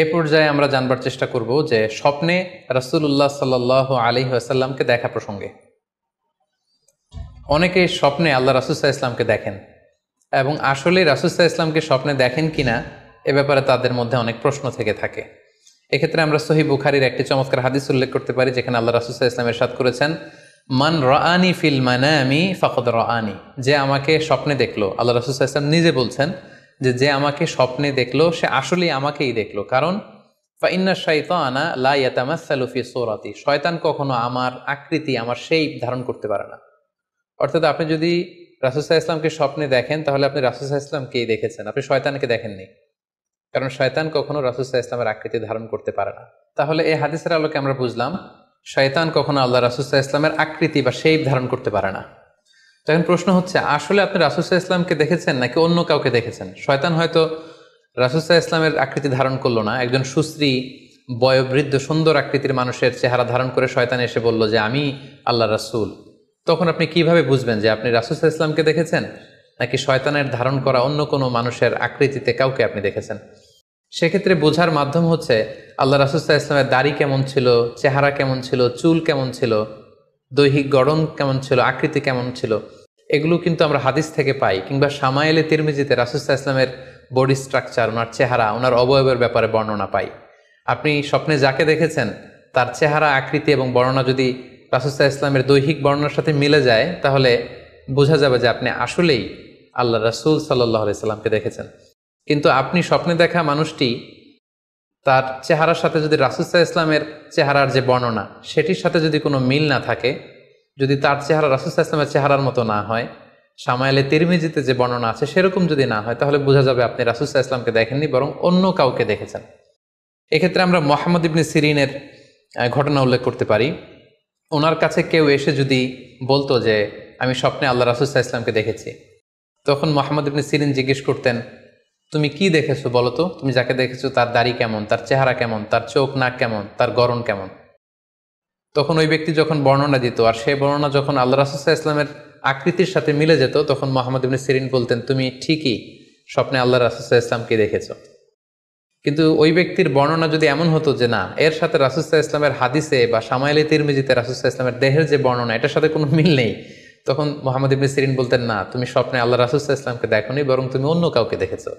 এ পর্যায়ে আমরা জানবার চেষ্টা করব যে স্বপ্নে রাসূলুল্লাহ সাল্লাল্লাহু আলাইহি ওয়াসাল্লামকে দেখা প্রসঙ্গে। অনেকে স্বপ্নে আল্লাহ রাসূল সাল্লাল্লাহু আলাইহি ওয়াসাল্লামকে দেখেন এবং আসলে রাসূল সাল্লাল্লাহু আলাইহি ওয়াসাল্লামকে স্বপ্নে দেখেন কিনা এ ব্যাপারে তাদের মধ্যে অনেক প্রশ্ন থেকে থাকে। এক্ষেত্রে আমরা সহিহ বুখারীর একটি চমৎকার হাদিস উল্লেখ করতে পারি, যেখানে আল্লাহ রাসূল সাল্লাল্লাহু আলাইহি ওয়াসাল্লাম ইরশাদ করেছেন, মান রাআনি ফিল মানামি ফাকাদ রাআনি। যে আমাকে স্বপ্নে দেখলো, আল্লাহ রাসূল সাল্লাল্লাহু আলাইহি ওয়াসাল্লাম নিজে বলছেন যে আমাকে স্বপ্নে দেখলো সে আসলেই আমাকেই দেখলো। কারণ ফাইন্না শাইতানা লা ইয়াতামাসসালু ফি সূরাতি, শয়তান কখনো আমার আকৃতি, আমার শেপ ধারণ করতে পারে না। অর্থাৎ আপনি যদি রাসূল সাল্লাল্লাহু আলাইহি ওয়াসাল্লামকে স্বপ্নে দেখেন তাহলে আপনি রাসূল সাল্লাল্লাহু আলাইহি ওয়াসাল্লামকেই দেখেছেন, আপনি শয়তানকে দেখেননি। কারণ শয়তান কখনো রাসূল সাল্লাল্লাহু আলাইহি ওয়াসাল্লামের আকৃতি ধারণ করতে পারে না। তাহলে এই হাদিসের আলোকে আমরা বুঝলাম শয়তান কখনো আল্লাহ রাসূল সাল্লাল্লাহু আলাইহি ওয়াসাল্লামের আকৃতি বা শেপ ধারণ করতে পারে না। তখন প্রশ্ন হচ্ছে, আসলে আপনি রাসূল সাল্লাল্লাহু আলাইহি ওয়াসাল্লামকে দেখেছেন নাকি অন্য কাউকে দেখেছেন? শয়তান হয়তো রাসূল সাল্লাল্লাহু আলাইহি ওয়াসাল্লামের আকৃতি ধারণ করলো না, একজন সুশ্রী বয়োবৃদ্ধ সুন্দর আকৃতির মানুষের চেহারা ধারণ করে শয়তান এসে বলল যে আমি আল্লাহ রাসূল। তখন আপনি কিভাবে বুঝবেন যে আপনি রাসূল সাল্লাল্লাহু আলাইহি ওয়াসাল্লামকে দেখেছেন নাকি শয়তানের ধারণ করা অন্য কোনো মানুষের আকৃতিতে কাউকে আপনি দেখেছেন? সেক্ষেত্রে বোঝার মাধ্যম হচ্ছে আল্লাহ রাসূল সাল্লাল্লাহু আলাইহি ওয়াসাল্লামের দাড়ি কেমন ছিল, চেহারা কেমন ছিল, চুল কেমন ছিল, দৈহিক গড়ন কেমন ছিল, আকৃতি কেমন ছিল, এগুলো কিন্তু আমরা হাদিস থেকে পাই, কিংবা শামায়েলে তিরমিজিতে রাসূল সাল্লাল্লাহু আলাইহি ওয়াসাল্লামের বডি স্ট্রাকচার, ওনার চেহারা, ওনার অবয়বের ব্যাপারে বর্ণনা পাই। আপনি স্বপ্নে যাকে দেখেছেন তার চেহারা, আকৃতি এবং বর্ণনা যদি রাসূল সাল্লাল্লাহু আলাইহি ওয়াসাল্লামের দৈহিক বর্ণনার সাথে মিলে যায় তাহলে বোঝা যাবে যে আপনি আসলেই আল্লাহ রাসূল সাল্লাল্লাহু আলাইহি ওয়াসাল্লামকে দেখেছেন। কিন্তু আপনি স্বপ্নে দেখা মানুষটি তার চেহারার সাথে যদি রাসূল সাল্লাল্লাহু আলাইহি ওয়াসাল্লামের চেহারার যে বর্ণনা সেটির সাথে যদি কোনো মিল না থাকে, যদি তার চেহারা রাসূল সাল্লাল্লাহু আলাইহি ওয়াসাল্লামের চেহারার মতো না হয়, শামায়েলে তিরমিজিতে যে বর্ণনা আছে সেরকম যদি না হয়, তাহলে বোঝা যাবে আপনি রাসূল সাল্লাল্লাহু আলাইহি ওয়াসাল্লামকে দেখেননি, বরং অন্য কাউকে দেখেছেন। এক্ষেত্রে আমরা মুহাম্মদ ইবনে সিরিনের ঘটনা উল্লেখ করতে পারি। ওনার কাছে কেউ এসে যদি বলতো যে আমি স্বপ্নে আল্লাহ রাসূল সাল্লাল্লাহু আলাইহি ওয়াসাল্লামকে দেখেছি, তখন মুহাম্মদ ইবনে সিরিন জিজ্ঞেস করতেন, তুমি কি দেখেছো বলো তো? তুমি যাকে দেখেছো তার দাড়ি কেমন, তার চেহারা কেমন, তার চোখ নাক কেমন, তার গড়ন কেমন? তখন ওই ব্যক্তি যখন বর্ণনা দিত আর সেই বর্ণনা যখন আল্লাহ রাসূল সাল্লাল্লাহু আলাইহি ওয়াসাল্লামের আকৃতির সাথে মিলে যেত, তখন মুহাম্মদ ইবনে সিরিন বলতেন, তুমি ঠিকই স্বপ্নে আল্লাহ রাসূল সাল্লাল্লাহু আলাইহি ওয়াসাল্লামকে দেখেছো। কিন্তু ওই ব্যক্তির বর্ণনা যদি এমন হতো যে না, এর সাথে রাসূল সাল্লাল্লাহু আলাইহি ওয়াসাল্লামের হাদিসে বা শামায়েলে তিরমিজিতে রাসূল সাল্লাল্লাহু আলাইহি ওয়াসাল্লামের দেহের যে বর্ণনা এটার সাথে কোনো মিল নেই, তখন মুহাম্মদ ইবনে সিরিন বলতেন, না, তুমি স্বপ্নে আল্লাহ রাসূল সাল্লাল্লাহু আলাইহি ওয়াসাল্লামকে দেখোনি, বরং তুমি অন্য কাউকে দেখেছো।